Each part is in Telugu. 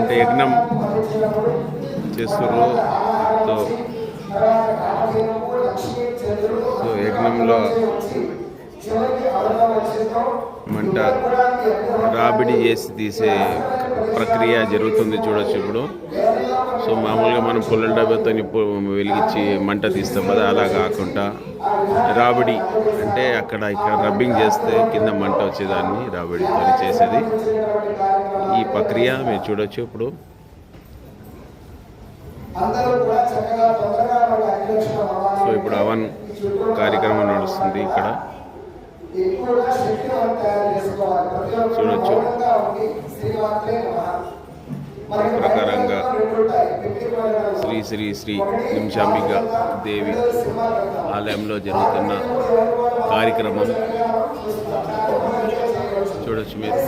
అంటే యజ్ఞం చేస్తున్నారు. సో యజ్ఞంలో మంట రాబడి చేసి తీసే ప్రక్రియ జరుగుతుంది చూడొచ్చు ఇప్పుడు. సో మామూలుగా మనం పుల్లల డబ్బాతో వెలిగించి మంట తీస్తాం కదా, అలా కాకుండా రాబడి అంటే ఇక్కడ రబ్బింగ్ చేస్తే కింద మంట వచ్చేదాన్ని రాబడితో చేసేది ఈ ప్రక్రియ మీరు చూడొచ్చు ఇప్పుడు. సో ఇప్పుడు అవన్ కార్యక్రమం నడుస్తుంది ఇక్కడ చూడొచ్చు. ప్రకారంగా శ్రీ శ్రీ శ్రీ నిమిషాంబిక దేవి ఆలయంలో జరుగుతున్న కార్యక్రమం చూడొచ్చు మీరు.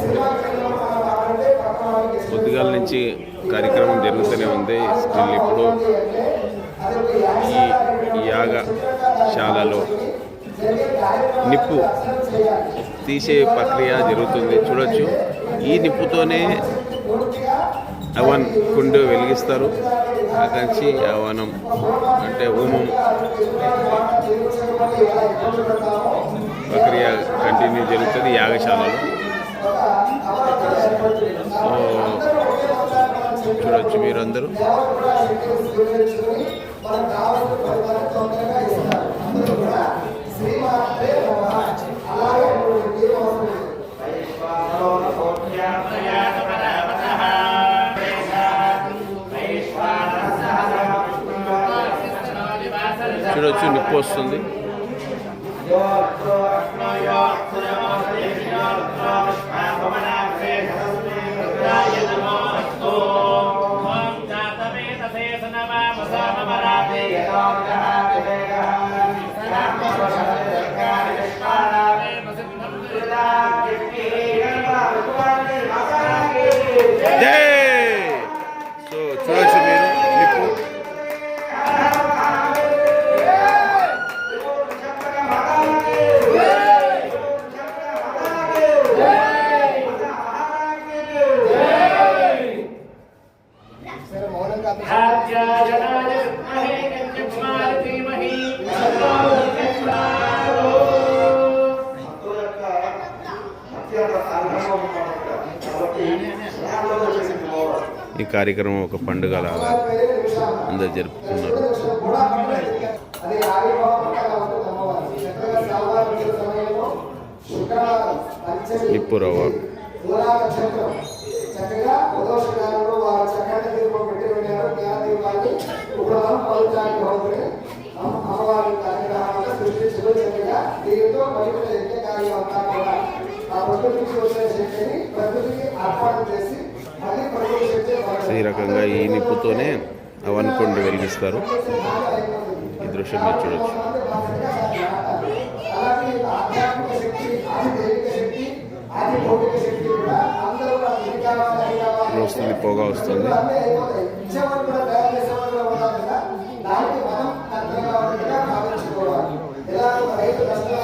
పొద్దుగాల నుంచి కార్యక్రమం జరుగుతూనే ఉంది. స్టిల్ ఇప్పుడు ఈ యాగశాలలో నిప్పు తీసే ప్రక్రియ జరుగుతుంది చూడొచ్చు. ఈ నిప్పుతోనే అవన్ కుండు వెలిగిస్తారు. అక్కడి అవనం అంటే హోమం ప్రక్రియ కంటిన్యూ జరుగుతుంది యాగశాలలో. సో చూడొచ్చు మీరందరూ. చూడొచ్చు నిప్పు వస్తుంది. సో చూడొచ్చు మీరు నిప్పు. ఈ కార్యక్రమం ఒక పండుగ లాగా అందరు జరుపుతున్నారు. నిప్పు రవ్వ ఈ రకంగా ఈ నిప్పుతోనే అవన్ కుండ వెలిగిస్తారు. ఈ దృశ్యం మీరు చూడొచ్చు. వస్తుంది, పొగ వస్తుంది.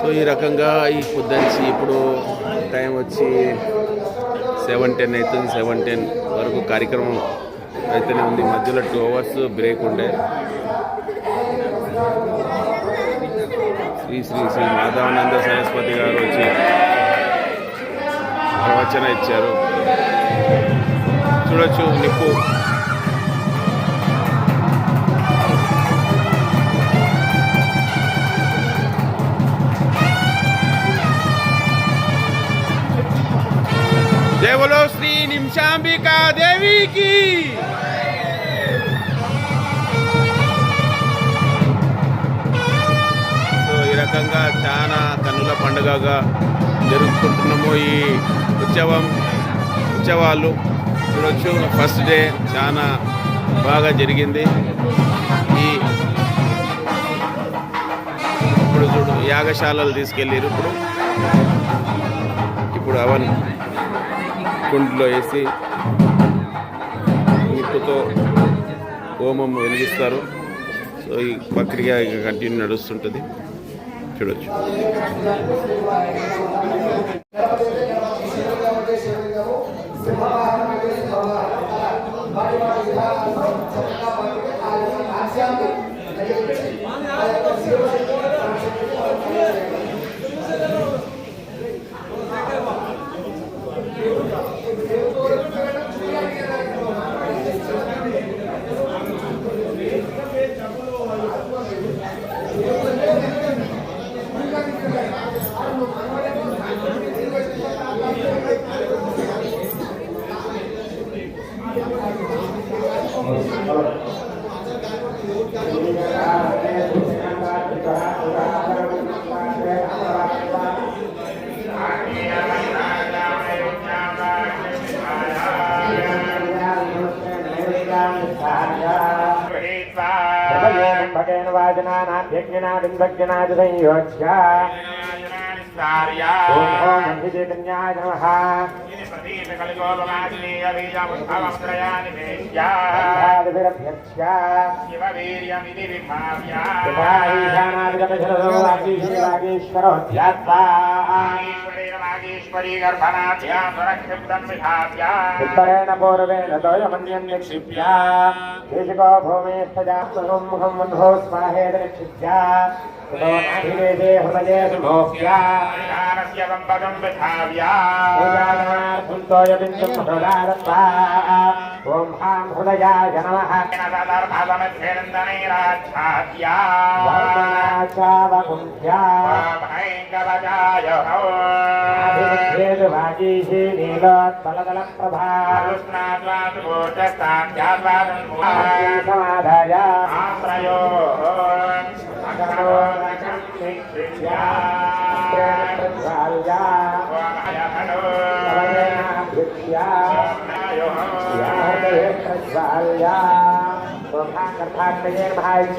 సో ఈ రకంగా ఈ పొద్దుంచి ఇప్పుడు టైం వచ్చి 7:10 అవుతుంది. 7:10 వరకు కార్యక్రమం అయితేనే ఉంది. మధ్యలో 2 hours బ్రేక్ ఉండే. శ్రీ శ్రీ శ్రీ మాధవానంద సరస్వతి గారు వచ్చి ప్రవచన ఇచ్చారు. చూడొచ్చు నిప్పు. జై బోలో శ్రీ నిమిషాంబికా దేవికి. సో ఈ రకంగా చాలా కన్నుల పండుగగా జరుపుకుంటున్నాము ఈ ఉత్సవాలు. చూడొచ్చు ఫస్ట్ డే చాలా బాగా జరిగింది. ఇప్పుడు చూడు యాగశాలలు తీసుకెళ్ళారు. ఇప్పుడు అవన్ కుండలో వేసి నిప్పుతో హోమం వెలిగిస్తారు. సో ఈ ప్రక్రియ కంటిన్యూ నడుస్తుంటుంది. చూడొచ్చు. भगेन वाजनानाभ्यज्ञनादिन्दज्ञनादि संयोज्य ओम हिदेकन्याय नमः उत्तरेण पूर्वेण द्वयमन्यं निक्षिप्य देशिको भूमेस्तजात्मनं मुखं वन्धो स्वाहेन निक्षिप्य हृदये हृदये सुमोह्य ओम हां हृदयाय नमः भाई